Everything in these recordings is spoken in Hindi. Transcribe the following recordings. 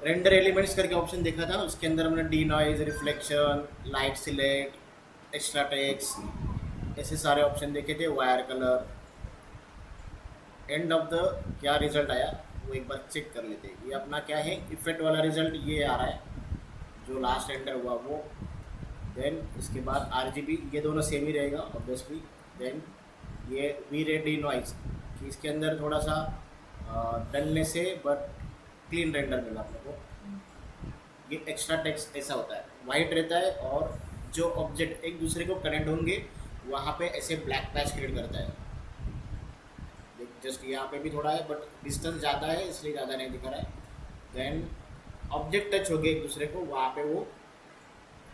रेंडर एलिमेंट्स करके ऑप्शन देखा था, उसके अंदर हमने D noise, reflection, light select, extra text, ऐसे सारे ऑप्शन देखे थे, wire colour. End of the क्या रिजल्ट आया वो एक बार चेक कर लेते हैं। ये अपना क्या है, इफेक्ट वाला रिजल्ट ये आ रहा है जो लास्ट एंटर हुआ वो। देन इसके बाद RGB, ये दोनों सेम ही रहेगा ऑब्वियसली। देन ये वी रे डी नॉइज कि इसके अंदर थोड़ा सा डलने से बट क्लीन रेंडर मिला अपने को। ये एक्स्ट्रा टेक्स्ट ऐसा होता है, वाइट रहता है और जो ऑब्जेक्ट एक दूसरे को कनेक्ट होंगे वहाँ पे ऐसे ब्लैक पैच क्रिएट करता है। जस्ट यहाँ पे भी थोड़ा है बट डिस्टेंस ज़्यादा है इसलिए ज़्यादा नहीं दिखा रहा है। देन ऑब्जेक्ट टच हो गए एक दूसरे को, वहाँ पे वो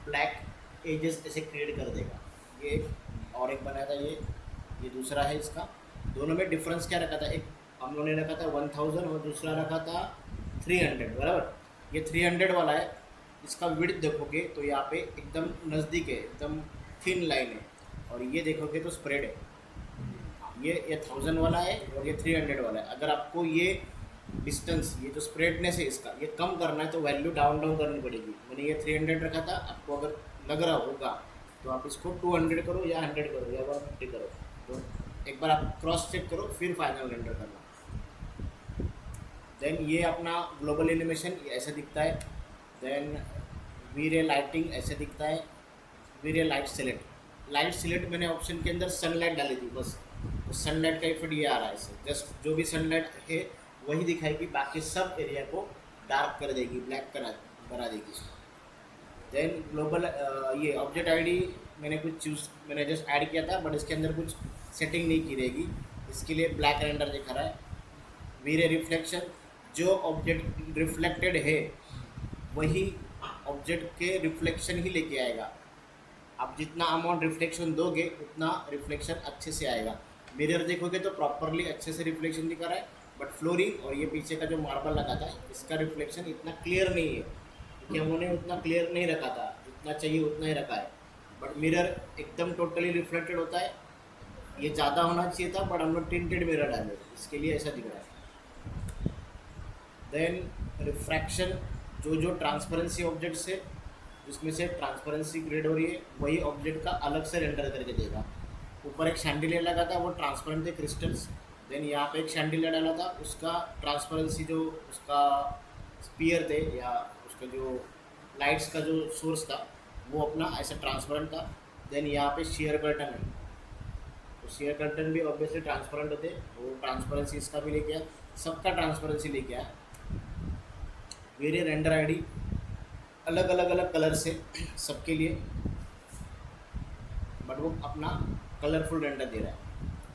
ब्लैक एजेस ऐसे क्रिएट कर देगा। ये एक और एक बनाया था, ये दूसरा है इसका। दोनों में डिफरेंस क्या रखा था, एक हम लोगों ने रखा था 1000 और दूसरा रखा था 300, बराबर। ये 300 वाला है, इसका विड्थ देखोगे तो यहाँ पे एकदम नज़दीक है, एकदम थिन लाइन है, और ये देखोगे तो स्प्रेड है। ये 1000 वाला है और ये 300 वाला है। अगर आपको ये डिस्टेंस, ये जो स्प्रेडनेस है इसका, ये कम करना है तो वैल्यू डाउन डाउन करनी पड़ेगी। मैंने ये 300 रखा था, आपको अगर लग रहा होगा तो आप इसको 200 करो या 100 करो या 150 करो, तो एक बार आप क्रॉस चेक करो फिर फाइनल रेंडर करना। देन ये अपना ग्लोबल एनिमेशन ऐसा दिखता है। देन वी रे लाइटिंग ऐसे दिखता है। वी रे लाइट सिलेक्ट, लाइट सिलेक्ट मैंने ऑप्शन के अंदर सनलाइट डाली थी बस, तो सनलाइट का इफेक्ट ये आ रहा है इससे। जस्ट जो भी सनलाइट है वही दिखाएगी, बाकी सब एरिया को डार्क कर देगी, ब्लैक बना देगी। देन ग्लोबल ये ऑब्जेक्ट आईडी मैंने जस्ट ऐड किया था बट इसके अंदर कुछ सेटिंग नहीं की रहेगी, इसके लिए ब्लैक रेंडर दिखा रहा है। वीरे रिफ्लेक्शन, जो ऑब्जेक्ट रिफ्लेक्टेड है वही ऑब्जेक्ट के रिफ्लेक्शन ही लेके आएगा। आप जितना अमाउंट रिफ्लेक्शन दोगे उतना रिफ्लेक्शन अच्छे से आएगा। मिरर देखोगे तो प्रॉपरली अच्छे से रिफ्लेक्शन दिखा रहा है, बट फ्लोरिंग और ये पीछे का जो मार्बल लगा था इसका रिफ्लेक्शन इतना क्लियर नहीं है, क्योंकि हम लोगों ने उतना क्लियर नहीं रखा था, जितना चाहिए उतना ही रखा है। बट मिरर एकदम टोटली रिफ्लेक्टेड होता है, ये ज़्यादा होना चाहिए था बट हम लोग टिंटेड मिरर डाले, इसके लिए ऐसा दिख रहा है। देन रिफ्रैक्शन, जो ट्रांसपेरेंसी ऑब्जेक्ट्स है उसमें से ट्रांसपेरेंसी क्रिएट हो रही है, वही ऑब्जेक्ट का अलग से रेंडर करके देगा। ऊपर एक शैंडिलियर लगा था वो ट्रांसपेरेंट थे क्रिस्टल्स। देन यहाँ पे एक शैंडिलियर डाला था, उसका ट्रांसपेरेंसी जो उसका स्पीयर थे या उसका जो लाइट्स का जो सोर्स था वो अपना ऐसा ट्रांसपेरेंट था। देन यहाँ पे शेयर कर्टन है, तो शेयर कर्टन भी ऑब्वियसली ट्रांसपेरेंट होते, वो ट्रांसपेरेंसी इसका भी लेके आया, सबका ट्रांसपेरेंसी लेके आया। मेरे रेंडर आईडी अलग अलग कलर से सबके लिए, बट वो अपना कलरफुल रेंडर दे रहा है,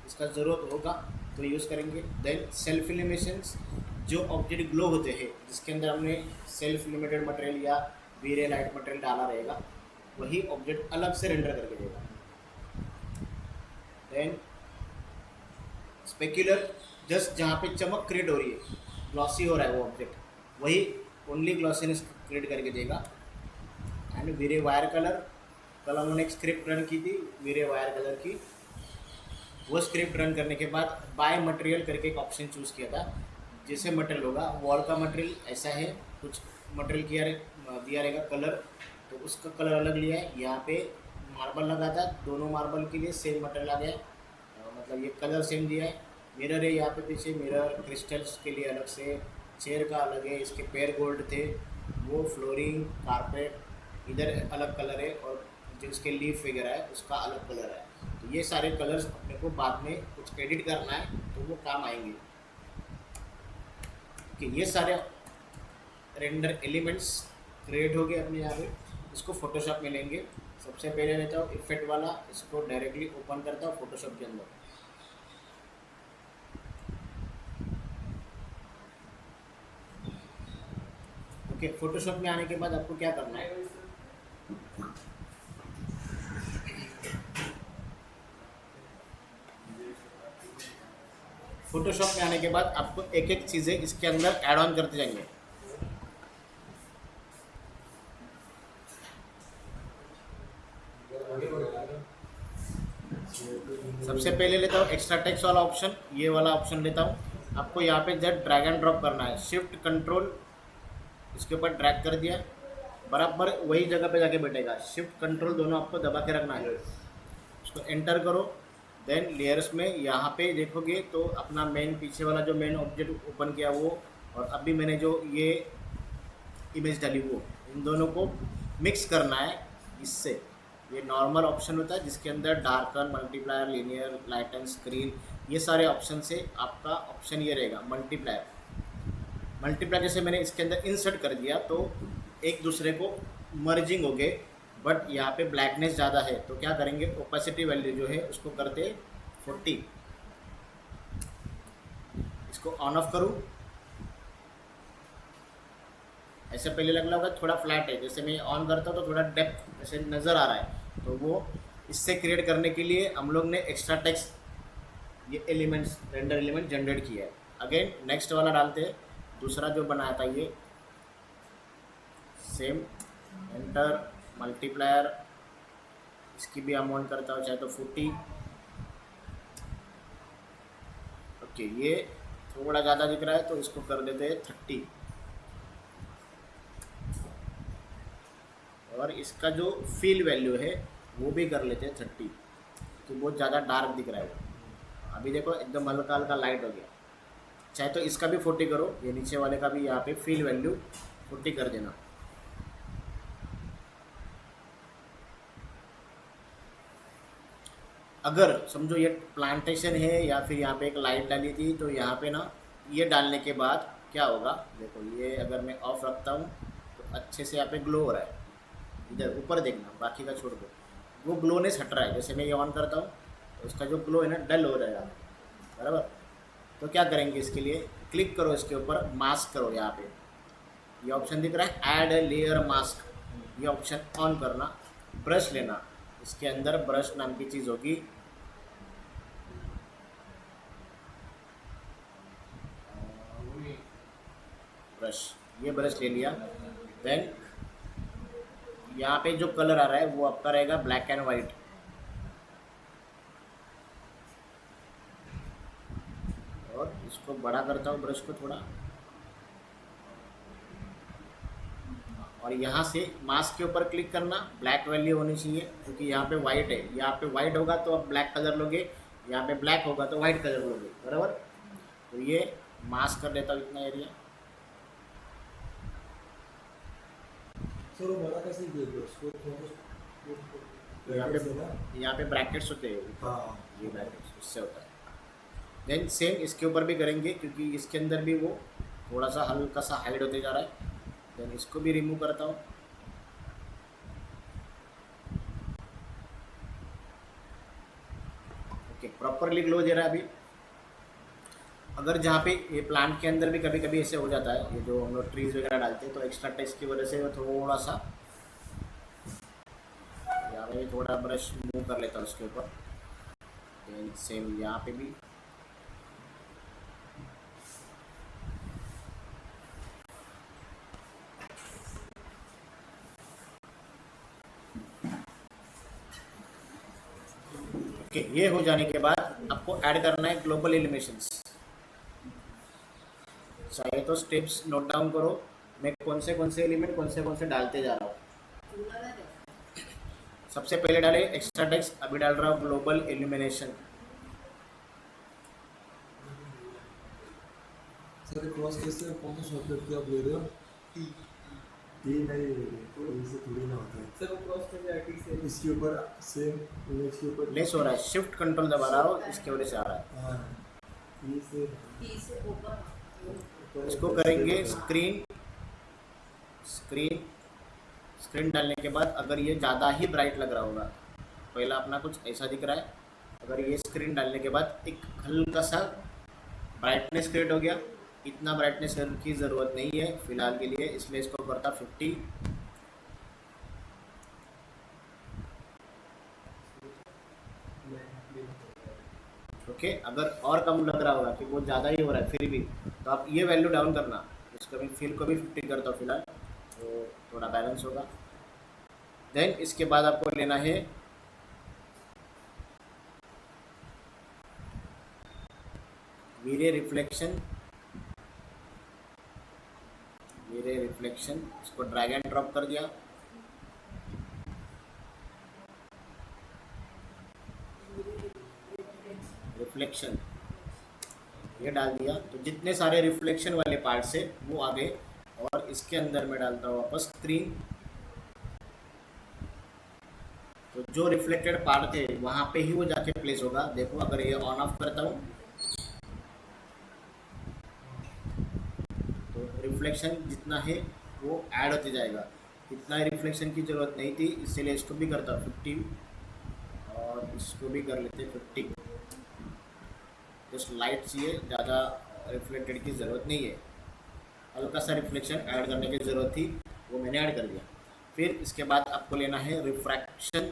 इसका ज़रूरत होगा तो यूज़ करेंगे। देन सेल्फ इल्यूमिनेशंस, जो ऑब्जेक्ट ग्लो होते हैं जिसके अंदर हमने सेल्फ इल्यूमिनेटेड मटेरियल या वीरे लाइट मटेरियल डाला रहेगा, वही ऑब्जेक्ट अलग से रेंडर करके देगा। देन स्पेक्युलर, जस्ट जहाँ पे चमक क्रिएट हो रही है, ग्लॉसी हो रहा है वो ऑब्जेक्ट, वही ओनली ग्लॉसीनेस क्रिएट करके देगा। एंड वीरे वायर कलर, कल हमने एक स्क्रिप्ट रन की थी वीरे वायर कलर की, वो स्क्रिप्ट रन करने के बाद बाय मटेरियल करके एक ऑप्शन चूज़ किया था। जैसे मटेरियल होगा, वॉल का मटेरियल ऐसा है, कुछ मटेरियल दिया रहेगा कलर, तो उसका कलर अलग लिया है। यहाँ पे मार्बल लगा था, दोनों मार्बल के लिए सेम मटेरियल आ गया, मतलब ये कलर सेम दिया है। मिरर है यहाँ पे पीछे, मिरर क्रिस्टल्स के लिए अलग से, चेयर का अलग है, इसके पैर गोल्ड थे वो, फ्लोरिंग कारपेट इधर अलग कलर है, और जो इसके लीफ वगैरह है उसका अलग कलर है। तो ये सारे कलर्स अपने को बाद में कुछ एडिट करना है तो वो काम आएंगे। कि ये सारे रेंडर एलिमेंट्स क्रिएट हो गए अपने यहाँ पे, इसको फोटोशॉप में लेंगे। सबसे पहले लेता हूँ इफेक्ट वाला, इसको डायरेक्टली ओपन करता हूँ फोटोशॉप के अंदर। ओके, फोटोशॉप में आने के बाद आपको क्या करना है, फोटोशॉप में आने के बाद आपको एक एक चीज़ें इसके अंदर ऐड ऑन करते जाएंगे। सबसे पहले लेता हूँ एक्स्ट्रा टेक्स्ट वाला ऑप्शन, ये वाला ऑप्शन लेता हूँ। आपको यहाँ पे जब ड्रैग एंड ड्रॉप करना है, शिफ्ट कंट्रोल इसके ऊपर ड्रैग कर दिया, बराबर वही जगह पे जाके बैठेगा। शिफ्ट कंट्रोल दोनों आपको दबा के रखना है। उसको एंटर करो। देन लेयर्स में यहाँ पे देखोगे तो अपना मेन पीछे वाला जो मेन ऑब्जेक्ट ओपन किया वो, और अभी मैंने जो ये इमेज डाली वो, इन दोनों को मिक्स करना है इससे। ये नॉर्मल ऑप्शन होता है जिसके अंदर डार्कन, मल्टीप्लायर, लीनियर, लाइटन, स्क्रीन, ये सारे ऑप्शन से आपका ऑप्शन ये रहेगा मल्टीप्लायर। मल्टीप्लाई जैसे मैंने इसके अंदर इंसर्ट कर दिया तो एक दूसरे को मर्जिंग हो गए, बट यहाँ पे ब्लैकनेस ज़्यादा है तो क्या करेंगे, ओपेसिटी वैल्यू जो है उसको करते 40। इसको ऑन ऑफ करूँ, ऐसे पहले लग रहा होगा थोड़ा फ्लैट है, जैसे मैं ऑन करता हूँ तो थोड़ा डेप्थ ऐसे नज़र आ रहा है, तो वो इससे क्रिएट करने के लिए हम लोग ने एक्स्ट्रा टेक्स्ट ये एलिमेंट्स रेंडर एलिमेंट जनरेट किया है। अगेन नेक्स्ट वाला डालते हैं, दूसरा जो बनाया था ये सेम, एंटर, मल्टीप्लायर, इसकी भी अमाउंट करता हूँ चाहे तो 40। ओके, ये थोड़ा ज़्यादा दिख रहा है तो इसको कर देते हैं 30। और इसका जो फील वैल्यू है वो भी कर लेते हैं 30, तो बहुत ज़्यादा डार्क दिख रहा है वो। अभी देखो एकदम हल्का हल्का लाइट हो गया। चाहे तो इसका भी 40 करो, ये नीचे वाले का भी यहाँ पे फील वैल्यू 40 कर देना। अगर समझो ये प्लांटेशन है या फिर यहाँ पे एक लाइट डाली थी, तो यहाँ पे ना ये डालने के बाद क्या होगा, देखो ये अगर मैं ऑफ रखता हूँ तो अच्छे से यहाँ पे ग्लो हो रहा है। इधर ऊपर देखना, बाकी का छोड़ दो, वो ग्लोनेस हट रहा है। जैसे मैं ये ऑन करता हूँ तो उसका जो ग्लो है ना डल हो जाएगा, बराबर। तो क्या करेंगे, इसके लिए क्लिक करो, इसके ऊपर मास्क करो, यहाँ पे ये ऑप्शन दिख रहा है ऐड लेयर मास्क, ये ऑप्शन ऑन करना। ब्रश लेना, इसके अंदर ब्रश नाम की चीज़ होगी, ब्रश, ये ब्रश ले लिया। देन यहाँ पे जो कलर आ रहा है वो आपका रहेगा ब्लैक एंड वाइट। और इसको बड़ा करता हूँ ब्रश को थोड़ा, और यहाँ से मास्क के ऊपर क्लिक करना, ब्लैक वैल्यू होनी चाहिए क्योंकि यहाँ पे वाइट है। यहाँ पे वाइट होगा तो आप ब्लैक कलर लोगे, यहाँ पे ब्लैक होगा तो वाइट कलर लोगे, बराबर। तो ये मास्क कर देता हूँ इतना एरिया। यहाँ पे ब्रैकेट्स होते हैं, ये ब्रैकेट्स इससे होता है। देन सेम इसके ऊपर भी करेंगे क्योंकि इसके अंदर भी वो थोड़ा सा हल्का सा हाइड होते जा रहा है। देन इसको भी रिमूव करता हूँ। ओके, प्रॉपरली ग्लो दे रहा है अभी। अगर जहाँ पे ये प्लांट के अंदर भी कभी कभी ऐसे हो जाता है, ये जो हम लोग ट्रीज वगैरह डालते हैं तो एक्स्ट्रा टेक्स्ट की वजह से वो थोड़ा सा यहाँ पे थोड़ा ब्रश मूव कर लेता हूँ उसके ऊपर। देन सेम यहाँ पे भी ओके। ये हो जाने के बाद आपको ऐड करना है ग्लोबल एलिमेशंस। चाहे तो स्टेप्स नोट डाउन करो, मैं कौन से एलिमेंट कौन से डालते जा रहा हूँ। सबसे पहले डाले एक्स्ट्रा टेक्स्ट, अभी डाल रहा हूँ ग्लोबल एलिमिनेशन। सर क्रॉस कैसे कौन सा शॉर्टकट की आप ले रहे हो? टी नहीं, तो इसे थोड़ी ना होता है सर। वो क्रॉस कैसे टी से इसके ऊपर सेम इमेज के ऊपर लेस हो रहा है, शिफ्ट कंट्रोल दबा रहा हो, इसके वजह से आ रहा है। हाँ, टी से ऊपर इसको करेंगे स्क्रीन। स्क्रीन स्क्रीन डालने के बाद अगर ये ज़्यादा ही ब्राइट लग रहा होगा, पहला अपना कुछ ऐसा दिख रहा है, अगर ये स्क्रीन डालने के बाद एक हल्का सा ब्राइटनेस क्रिएट हो गया, इतना ब्राइटनेस की ज़रूरत नहीं है फ़िलहाल के लिए, इसलिए इसको करता 50। ओके, अगर और कम लग रहा होगा कि वो ज़्यादा ही हो रहा है फिर भी, तो आप ये वैल्यू डाउन करना। इसको भी फील को भी 50 करता हूँ फिलहाल, तो थोड़ा बैलेंस होगा। देन इसके बाद आपको लेना है वीरे रिफ्लेक्शन, मेरे रिफ्लेक्शन, इसको ड्रैग एंड ड्रॉप कर दिया, रिफ्लेक्शन ये डाल दिया। तो जितने सारे रिफ्लेक्शन वाले पार्ट से वो आ गए, और इसके अंदर मैं डालता हूँ वापस स्क्रीन। तो जो रिफ्लेक्टेड पार्ट थे वहाँ पे ही वो जाके प्लेस होगा। देखो अगर ये ऑन ऑफ करता हूँ तो रिफ्लेक्शन जितना है वो ऐड होते जाएगा। इतना रिफ्लेक्शन की ज़रूरत नहीं थी, इसीलिए इसको भी करता हूँ 50 और इसको भी कर लेते 50। जस्ट लाइट चाहिए, ज़्यादा रिफ्लेक्टेड की ज़रूरत नहीं है। हल्का सा रिफ्लेक्शन ऐड करने की ज़रूरत थी, वो मैंने ऐड कर दिया। फिर इसके बाद आपको लेना है रिफ्रैक्शन।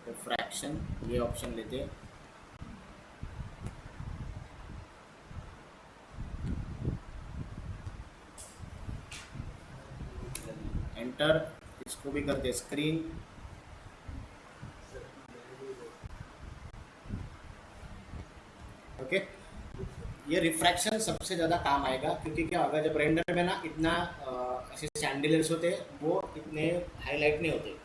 रिफ्रैक्शन ये ऑप्शन लेते हैं, एंटर। इसको भी करते स्क्रीन। ओके, ये रिफ्रैक्शन सबसे ज़्यादा काम आएगा, क्योंकि क्या होगा जब रेंडर में ना इतना ऐसे सैंडलर्स होते हैं, वो इतने हाईलाइट नहीं होते,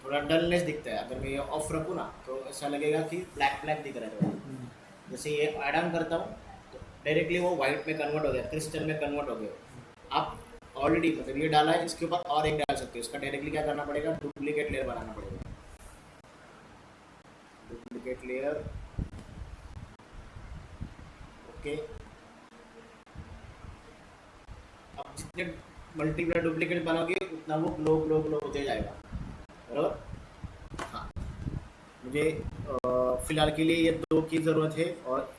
थोड़ा डलनेस दिखता है। अगर मैं ये ऑफ रखूँ ना तो ऐसा लगेगा कि ब्लैक ब्लैक दिख रहा है थोड़ा। जैसे ये ऐड ऑन करता हूँ तो डायरेक्टली वो वाइट में कन्वर्ट हो गया, क्रिस्टल में कन्वर्ट हो गया। आप ऑलरेडी मतलब ये डाला है, इसके ऊपर और एक डाल सकते हो। इसका डायरेक्टली क्या करना पड़ेगा, डुप्लीकेट लेयर बनाना पड़ेगा। Duplicate layer, okay. अब जितने मल्टीप्लाई डुप्लीकेट बनाओगे उतना वो ग्लो ग्लो ग्लो होते जाएगा, बराबर। हाँ, मुझे फ़िलहाल के लिए ये 2 की ज़रूरत है, और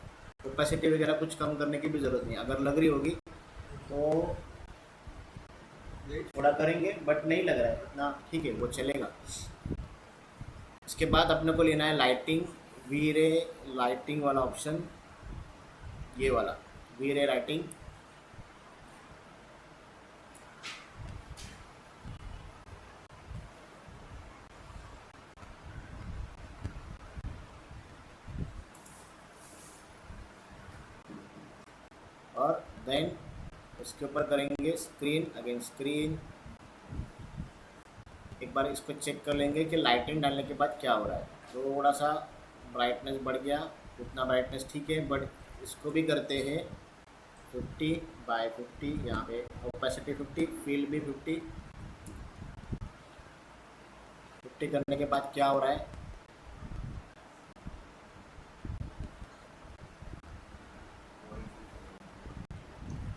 ओपेसिटी वगैरह कुछ कम करने की भी ज़रूरत नहीं। अगर लग रही होगी तो थोड़ा करेंगे, बट नहीं लग रहा है इतना, ठीक है वो चलेगा। इसके बाद अपने को लेना है लाइटिंग, वी रे लाइटिंग वाला ऑप्शन, ये वाला वी रे लाइटिंग। और देन इसके ऊपर करेंगे स्क्रीन, अगेन स्क्रीन। एक बार इसको चेक कर लेंगे कि लाइटिंग डालने के बाद क्या हो रहा है। थोड़ा सा ब्राइटनेस बढ़ गया, उतना ब्राइटनेस ठीक है, बट इसको भी करते हैं 50/50। यहाँ पे ओपेसिटी 50, फील भी 50। 50 करने के बाद क्या हो रहा है,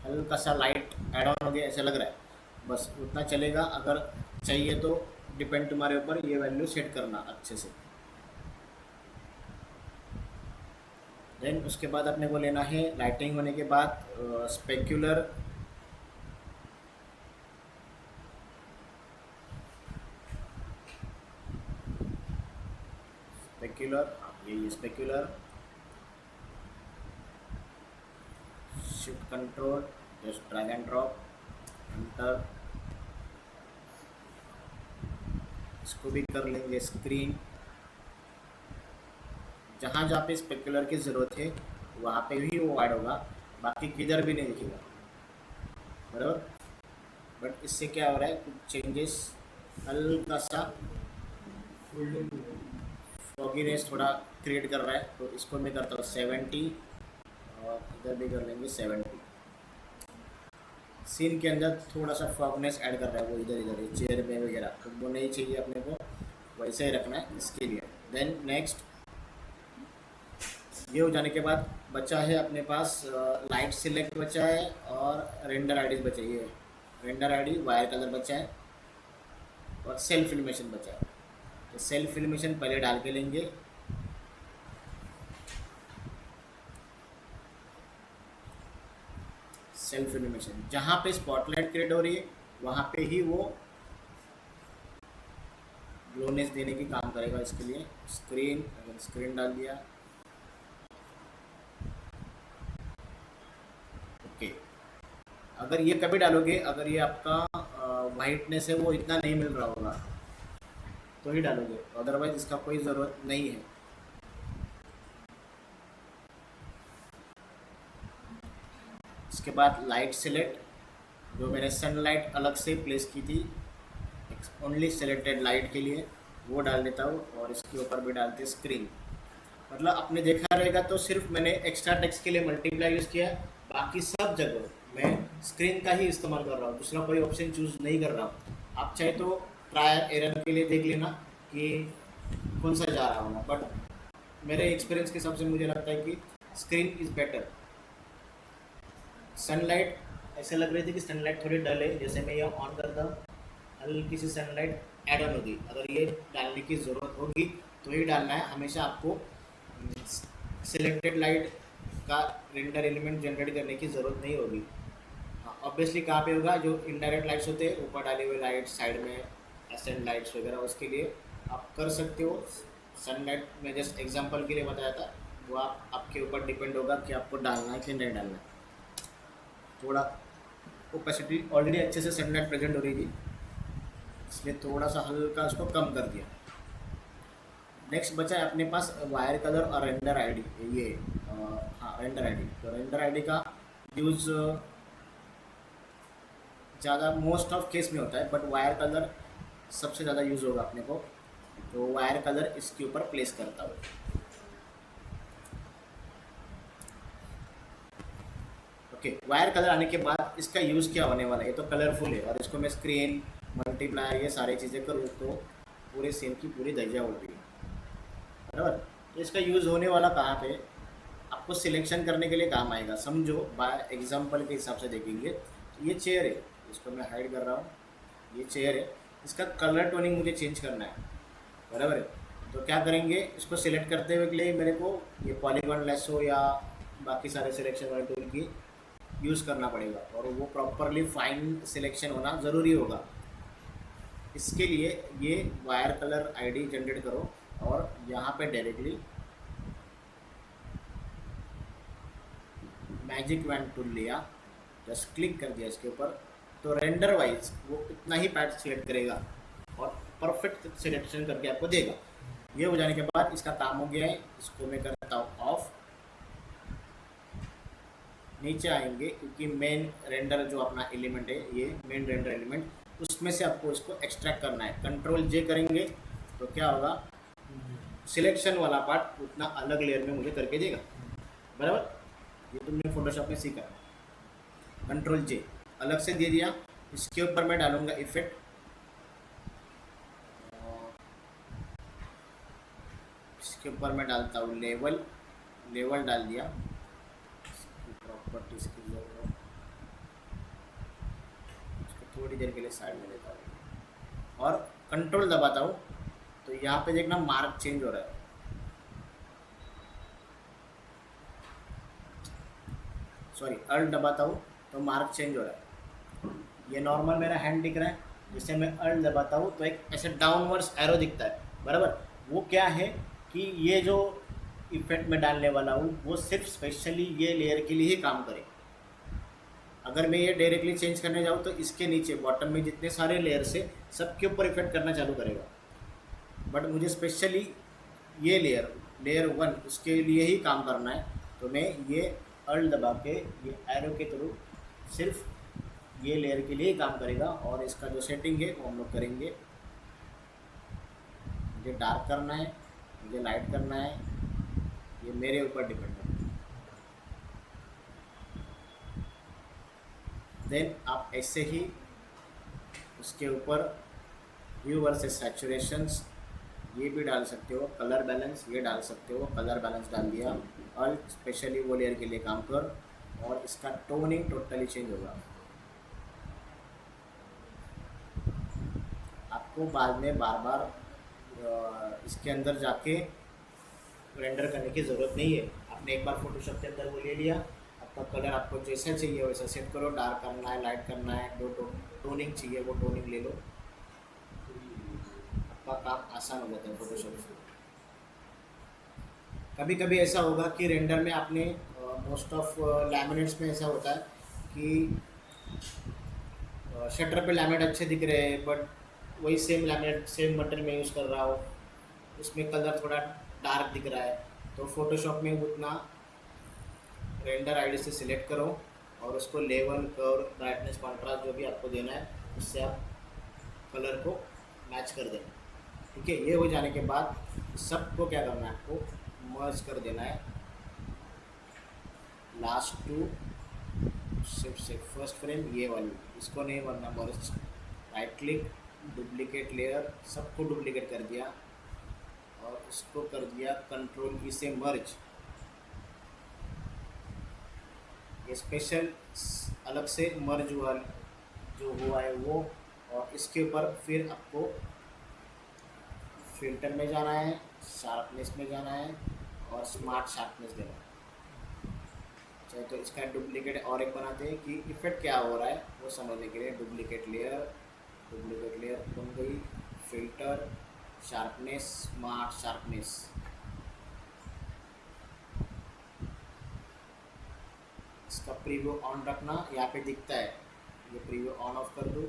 हल्का सा लाइट ऐड ऑन हो गया ऐसा लग रहा है, बस उतना चलेगा। अगर चाहिए तो डिपेंड तुम्हारे ऊपर, ये वैल्यू सेट करना अच्छे से। देन उसके बाद अपने को लेना है लाइटिंग होने के बाद स्पेक्युलर। स्पेक्युलर ये specular, shift control, just drag and drop, enter. इसको भी कर लेंगे स्क्रीन। जहाँ जहाँ पे स्पेक्युलर की ज़रूरत है वहाँ पे भी वो ऐड होगा, बाकी किधर भी नहीं दिखेगा, बराबर। बट इससे क्या हो रहा है, कुछ चेंजेस, हल्का सा फॉगीनेस थोड़ा क्रिएट कर रहा है। तो इसको मैं करता हूँ 70, और इधर भी कर लेंगे 70। सीन के अंदर थोड़ा सा फॉगनेस ऐड कर रहा है वो, इधर इधर चेयर में वगैरह, तो वो नहीं चाहिए अपने को, वैसे ही रखना है इसके लिए। देन नेक्स्ट, ये हो जाने के बाद बचा है अपने पास लाइट सिलेक्ट बचा है, और रेंडर आईडीज बचा है। ये रेंडर आईडी वायर कलर बचा है, और सेल्फ एनिमेशन बचा है। तो सेल्फ एनिमेशन पहले डाल के लेंगे। सेल्फ एनिमेशन जहाँ पे स्पॉटलाइट क्रिएट हो रही है वहाँ पे ही वो ग्लोनेस देने की काम करेगा। इसके लिए स्क्रीन, अगर स्क्रीन डाल दिया, ओके। अगर ये कभी डालोगे, अगर ये आपका वाइटनेस है वो इतना नहीं मिल रहा होगा तो ही डालोगे, अदरवाइज इसका कोई ज़रूरत नहीं है। इसके बाद लाइट सेलेक्ट, जो मैंने सनलाइट अलग से प्लेस की थी ओनली सेलेक्टेड लाइट के लिए, वो डाल देता हूँ। और इसके ऊपर भी डालते स्क्रीन। मतलब आपने देखा रहेगा तो सिर्फ मैंने एक्स्ट्रा टेक्स्ट के लिए मल्टीप्लाई यूज़ किया है, बाकी सब जगह मैं स्क्रीन का ही इस्तेमाल कर रहा हूँ, दूसरा कोई ऑप्शन चूज़ नहीं कर रहा हूँ। आप चाहे तो ट्रायल एरर के लिए देख लेना कि कौन सा जा रहा होगा, बट मेरे एक्सपीरियंस के हिसाब से मुझे लगता है कि स्क्रीन इज़ बेटर। सनलाइट ऐसे लग रही थी कि सनलाइट थोड़ी डल है, जैसे मैं ये ऑन करता हूँ हल्की सी सनलाइट ऐड ऑन होगी। अगर ये डालने की ज़रूरत होगी तो ही डालना है, हमेशा आपको सिलेक्टेड लाइट का रेंडर एलिमेंट जनरेट करने की ज़रूरत नहीं होगी। ऑब्वियसली कहाँ पे होगा, जो इनडायरेक्ट लाइट्स होते हैं ऊपर डाली हुई लाइट, साइड में एसेंट लाइट्स वगैरह, उसके लिए आप कर सकते हो। सनलाइट मैं जस्ट एग्जांपल के लिए बताया था, वो आपके ऊपर डिपेंड होगा कि आपको डालना है कि नहीं डालना है। थोड़ा ओपेसिटी ऑलरेडी अच्छे से सनलाइट प्रेजेंट हो रही थी, इसलिए थोड़ा सा हल्का उसको कम कर दिया। नेक्स्ट बचा है अपने पास वायर कलर और रेंडर आईडी। ये हाँ रेंडर आईडी, तो रेंडर आईडी का यूज़ ज़्यादा मोस्ट ऑफ केस में होता है, बट वायर कलर सबसे ज़्यादा यूज़ होगा अपने को, तो वायर कलर इसके ऊपर प्लेस करता हूँ। ओके, वायर कलर आने के बाद इसका यूज़ क्या होने वाला है, ये तो कलरफुल है और इसको मैं स्क्रीन मल्टीप्लायर ये सारी चीज़ें करूँ तो पूरे सेम की पूरी दर्जा होती है, बराबर। तो इसका यूज़ होने वाला कहाँ पे, आपको सिलेक्शन करने के लिए काम आएगा। समझो बाय एग्जांपल के हिसाब से देखेंगे तो ये चेयर है, इसको मैं हाइड कर रहा हूँ, ये चेयर है, इसका कलर टोनिंग मुझे चेंज करना है, बराबर है। तो क्या करेंगे, इसको सिलेक्ट करते हुए के लिए मेरे को ये पॉलीगॉन लेसो या बाकी सारे सिलेक्शन वाले टूल की यूज़ करना पड़ेगा, और वो प्रॉपरली फाइन सिलेक्शन होना ज़रूरी होगा। इसके लिए ये वायर कलर आईडी जनरेट करो और यहाँ पे डायरेक्टली मैजिक वैन टूल लिया, जस्ट क्लिक कर दिया इसके ऊपर, तो रेंडर वाइज वो इतना ही पैड सिलेक्ट करेगा और परफेक्ट सिलेक्शन करके आपको देगा। ये हो जाने के बाद इसका काम हो गया है, इसको मैं करता हूँ ऑफ। नीचे आएंगे क्योंकि मेन रेंडर जो अपना एलिमेंट है, ये मेन रेंडर एलिमेंट, उसमें से आपको इसको एक्सट्रैक्ट करना है। कंट्रोल जे करेंगे तो क्या होगा, सिलेक्शन वाला पार्ट उतना अलग लेयर में मुझे करके देगा, बराबर। ये तुमने फोटोशॉप में सीखा। कंट्रोल जे अलग से दे दिया, इसके ऊपर मैं डालूंगा इफेक्ट, इसके ऊपर मैं डालता हूँ लेवल, लेवल डाल दिया, प्रॉपर्टीज की जरूरत, इसको थोड़ी देर के लिए साइड में लेता हूँ और कंट्रोल दबाता हूँ, तो यहाँ पे देखना मार्क चेंज हो रहा है। सॉरी, अल्ट दबाता हूँ तो मार्क चेंज हो रहा है। ये नॉर्मल मेरा हैंड दिख रहा है, जैसे मैं अल्ट दबाता हूँ तो एक ऐसे डाउनवर्ड्स एरो दिखता है, बराबर। वो क्या है कि ये जो इफेक्ट में डालने वाला हूँ वो सिर्फ स्पेशली ये लेयर के लिए ही काम करे। अगर मैं ये डायरेक्टली चेंज करने जाऊँ तो इसके नीचे बॉटम में जितने सारे लेयर्स है सबके ऊपर इफेक्ट करना चालू करेगा, बट मुझे स्पेशली ये लेयर 1 उसके लिए ही काम करना है, तो मैं ये अल्ट दबा के ये एरो के थ्रू सिर्फ ये लेयर के लिए ही काम करेगा। और इसका जो सेटिंग है वो हम लोग करेंगे, मुझे डार्क करना है, मुझे लाइट करना है, ये मेरे ऊपर डिपेंड है। देन आप ऐसे ही उसके ऊपर ह्यू वर्सेस सैचुरेशंस ये भी डाल सकते हो, कलर बैलेंस ये डाल सकते हो, कलर बैलेंस डाल दिया, और स्पेशली वो लेयर के लिए काम कर, और इसका टोनिंग टोटली चेंज होगा। आपको बाद में बार बार इसके अंदर जाके रेंडर करने की ज़रूरत नहीं है। आपने एक बार फोटोशॉप के अंदर वो ले लिया, आपका कलर आपको जैसा चाहिए वैसा सेट करो, डार्क करना है, लाइट करना है, टोनिंग चाहिए वो टोनिंग ले लो, आपका काम आसान हो जाता है फोटोशॉप से। कभी कभी ऐसा होगा कि रेंडर में आपने मोस्ट ऑफ लैमिनेट्स में ऐसा होता है कि शटर पे लैमिनेट अच्छे दिख रहे हैं, बट वही सेम लैमिनेट सेम मटेरियल में यूज़ कर रहा हो, उसमें कलर थोड़ा डार्क दिख रहा है, तो फोटोशॉप में उतना रेंडर आईडी से सिलेक्ट करो और उसको लेवल, कर्व, ब्राइटनेस, कॉन्ट्रास्ट जो भी आपको देना है उससे आप कलर को मैच कर देना। ठीक है, ये हो जाने के बाद सबको क्या करना है, आपको मर्ज कर देना है। लास्ट टू से फर्स्ट फ्रेम ये वाली, इसको नहीं करना मर्ज। राइट क्लिक, डुप्लीकेट लेयर, सबको डुप्लीकेट कर दिया और इसको कर दिया कंट्रोल ई से मर्ज। ये स्पेशल अलग से मर्ज हुआ जो हुआ है वो, और इसके ऊपर फिर आपको फिल्टर में जाना है, शार्पनेस में जाना है और स्मार्ट शार्पनेस देना है। चलिए तो इसका डुप्लीकेट और एक बनाते हैं कि इफेक्ट क्या हो रहा है वो समझने के लिए। डुप्लीकेट लेयर बन गई, फिल्टर, शार्पनेस, स्मार्ट शार्पनेस। इसका प्रीव्यू ऑन रखना, यहाँ पे दिखता है, ये प्रीव्यू ऑन ऑफ कर दूँ।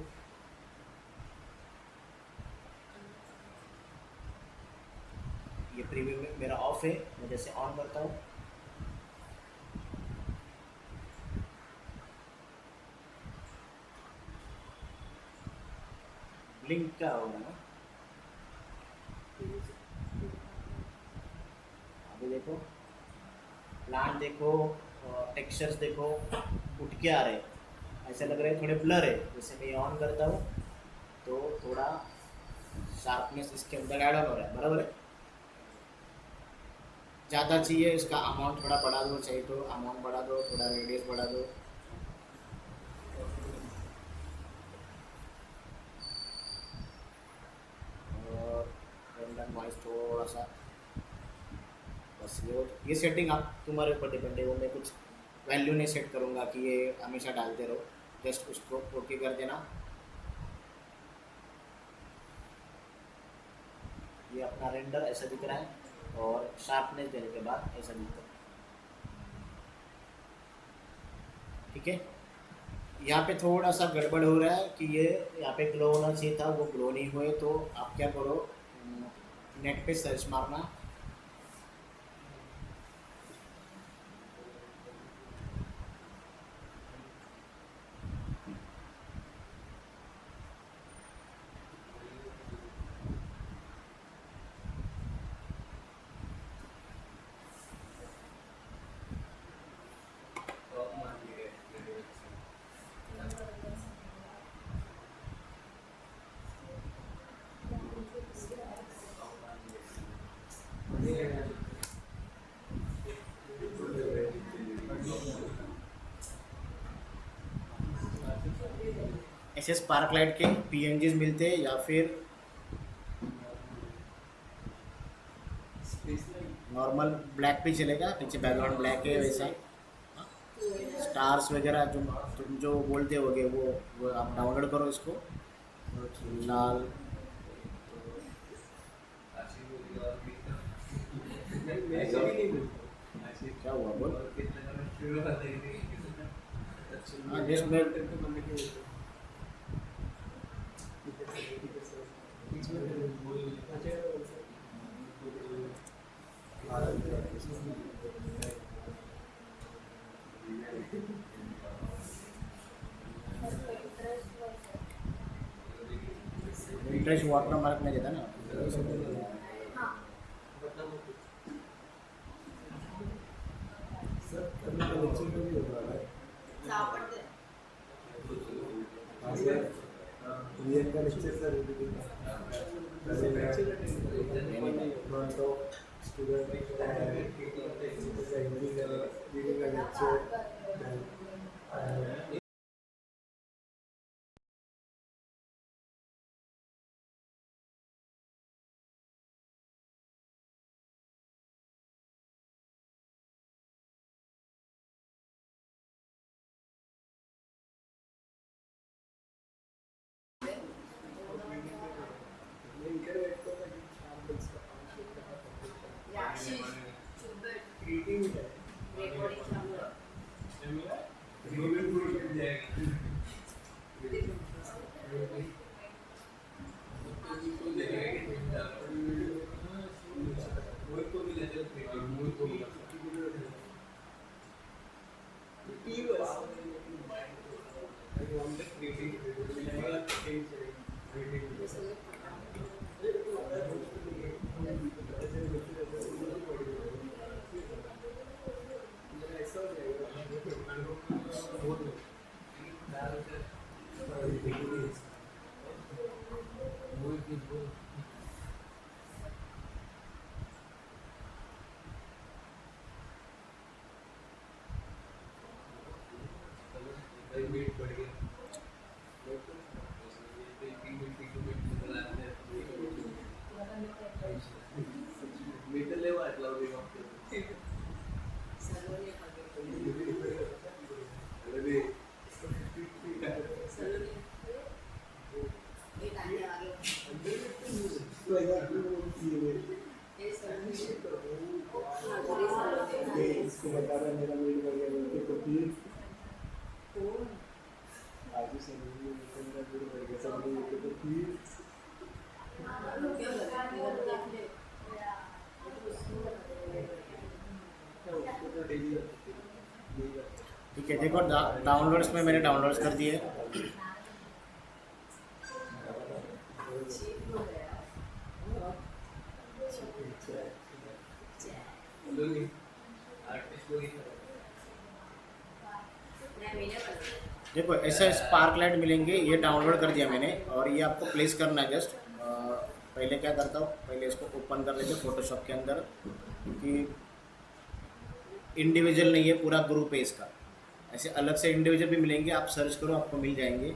ये प्रीव्यू में मेरा ऑफ है, मैं जैसे ऑन करता हूँ ब्लिंक क्या होगा ना, अभी देखो प्लांट देखो, टेक्सचर्स देखो उठ के आ रहे हैं, ऐसे लग रहे हैं थोड़े ब्लर है। जैसे मैं ऑन करता हूँ तो थोड़ा शार्पनेस इसके अंदर ऐड ऑन हो रहा है, बराबर है। ज़्यादा चाहिए इसका अमाउंट थोड़ा बढ़ा दो, चाहिए तो अमाउंट बढ़ा दो, थोड़ा रेडियस बढ़ा दो। और रेंडर नॉइस थोड़ा सा, बस ये सेटिंग आप तुम्हारे ऊपर डिपेंड है। वो मैं कुछ वैल्यू नहीं सेट करूँगा कि ये हमेशा डालते रहो, जस्ट उसको ओके कर देना। ये अपना रेंडर ऐसा दिख रहा है और शार्पनेस देने के बाद ऐसा दिखता है। ठीक है, यहाँ पे थोड़ा सा गड़बड़ हो रहा है कि ये यहाँ पे ग्लो होना चाहिए था, वो ग्लो नहीं हुए। तो आप क्या करो, नेट पे सर्च मारना, ऐसे स्पार्क लाइट के पीएनजीज मिलते हैं या फिर नॉर्मल ब्लैक भी चलेगा, पीछे बैकग्राउंड ब्लैक है वैसा। स्टार्स वगैरह जो तुम जो बोलते होगे वो आप डाउनलोड करो इसको, लाल। क्या हुआ बोल, हाँ जस्ट मैं इंटरेस्ट वाटर मार्क में देता ना। इसको बता रहा है मेरा वेट बढ़ गया बोल के, तो फिर आगे से मेरा वेट बढ़ गया सब लोग, तो फिर ठीक है, देखो डाउनलोड्स में मैंने डाउनलोड्स कर दिए। देखो ऐसा स्पार्क लाइट मिलेंगे, ये डाउनलोड कर दिया मैंने और ये आपको प्लेस करना है जस्ट। पहले क्या करता हूँ, पहले इसको ओपन कर लेते फोटोशॉप के अंदर, क्योंकि इंडिविजुअल नहीं है, पूरा ग्रुप है इसका। ऐसे अलग से इंडिविजुअल भी मिलेंगे, आप सर्च करो आपको मिल जाएंगे।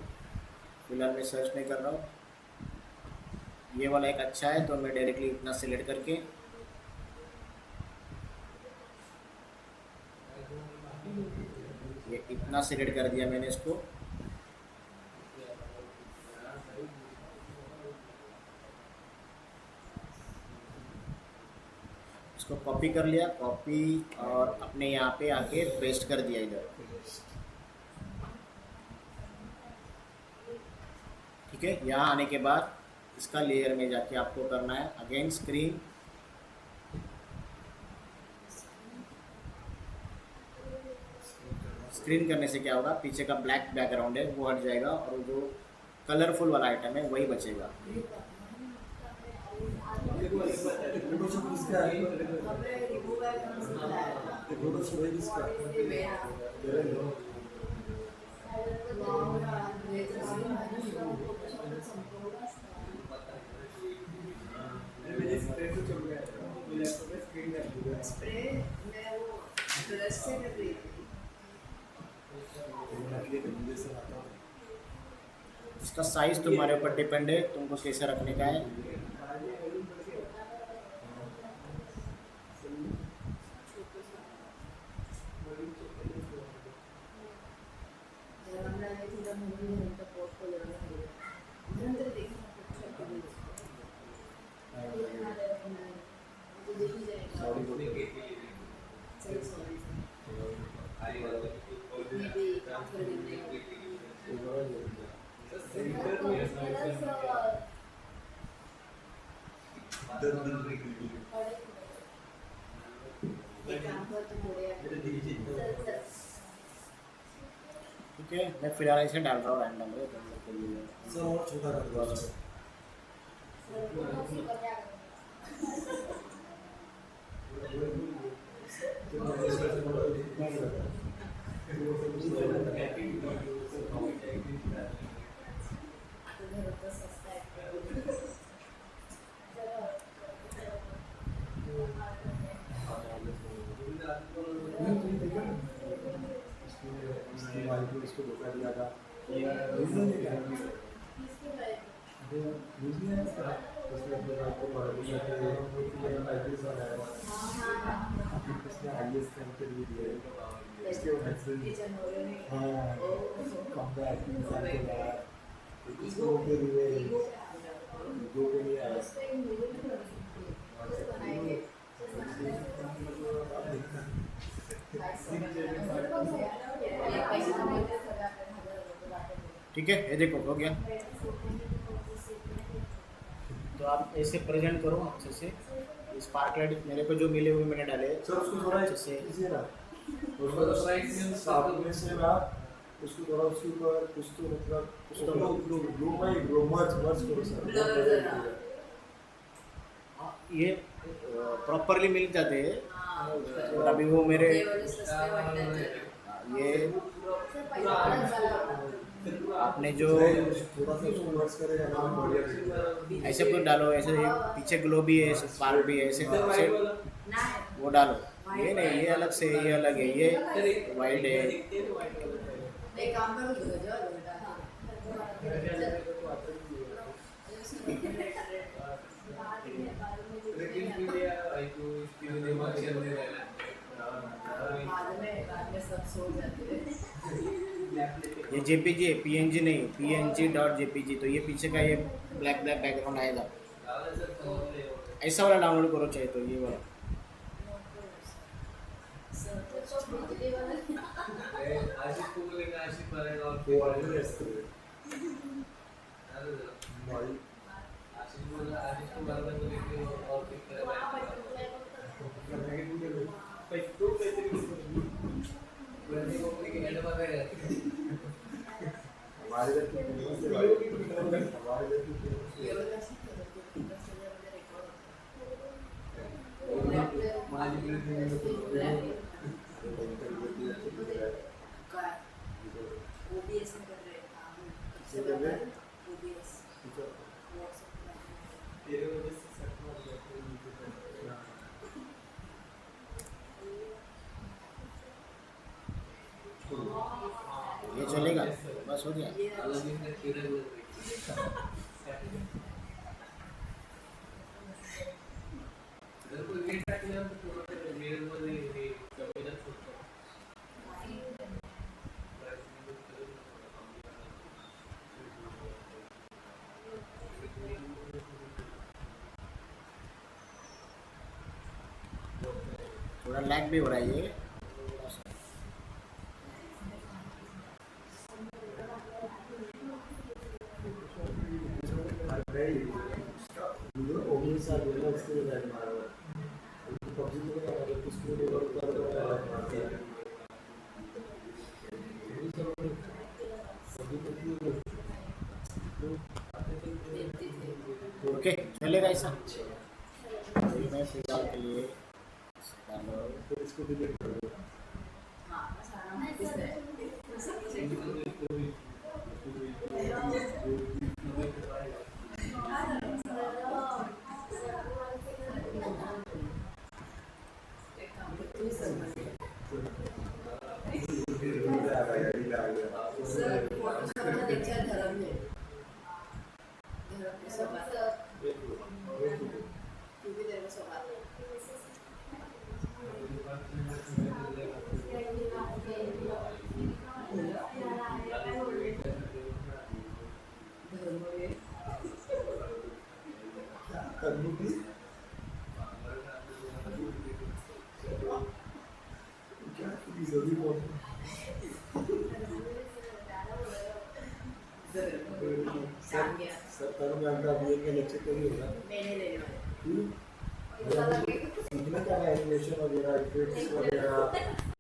फिलहाल मैं सर्च नहीं कर रहा हूँ। ये वाला एक अच्छा है तो मैं डायरेक्टली इतना सिलेक्ट करके ये इतना सिलेक्ट कर दिया मैंने इसको। इसको कॉपी कर लिया, कॉपी और अपने यहाँ पे आके पेस्ट कर दिया इधर। ठीक है, यहाँ आने के बाद इसका लेयर में जाके आपको करना है अगेन स्क्रीन। स्क्रीन करने से क्या होगा, पीछे का ब्लैक बैकग्राउंड है वो हट जाएगा और जो कलरफुल वाला आइटम है वही बचेगा। इसका साइज तुम्हारे ऊपर डिपेंड है, तुमको कैसे रखने का है। ठीक है, मैं फिलहाल इसे डाल रहा हूँ रैंडम में, तुम लोग के लिए। सर और छोटा कर दो आप। इसको धोखा दिया था, ठीक है, ये देखो हो गया। तो आप ऐसे प्रेजेंट करो अच्छे से। स्पार्क लाइट मेरे को जो मिले हुए मैंने डाले सर उसको थोड़ा अच्छे से। कीजिए ना, उसको सामने से ना उसको थोड़ा उसके ऊपर कुछ तो मतलब कुछ तो ग्लो नहीं ग्लो मर्ज मर्ज करो सर बहुत मजा आएगा हाँ, ये प्रॉपरली मिल जाते हैं हाँ। और अभी वो मेरे ते वाले सस्ते वाटतात ते. ये आपने जो थोड़ा सा उसको मर्ज करेगा ना बढ़िया दिखेगा ऐसे कुछ डालो, ऐसे ये पीछे ग्लो भी है, पार्ट भी है, ऐसे ऐसे नाही. वो डालो। ये नहीं, ये अलग से, ये अलग है, ये वाइट है। एक काम करू तुझं जेव्हा बाद में सब सो जाते हैं. ये जेपीजी है, पीएनजी नहीं, पीएनजी डॉट जेपीजी। तो ये पीछे का ये ब्लैक ब्लैक बैकग्राउंड आएगा, ऐसा वाला डाउनलोड करो चाहे तो, ये वाला। वो ऑर्डर असते भाई हमारे घर की फेमस है भाई हमारे घर की फेमस है OBS में कर रहे हैं. सबसे पहले OBS. ये चलेगा, बस हो गया। थोड़ा लैग भी हो रहा है ये। ओबीएस आ गया उसके लिए लाइन मार रहा है पबजी में क्या कर रहा है उसके लिए और कर रहा है मारता है ओके, चलेगा ऐसा। अभी मैं फिलहाल के लिए डालो। फिर इसको डिलीट कर दो हाँ, सारा माहितीच आहे. एक काम कर, तू समज. सर, फोटोशॉपचा लेक्चर ठरवले. ठरवले सोबत. तू भी तेरे सोबत. धर्मवीर. क्या जल्दी बोल सांग गया. सर तर मैं आपका अभी एक लेक्चर करिए ना लेने लेने वाले. सीखने का है एनिमेशन वगैरह इफेक्ट्स वगैरह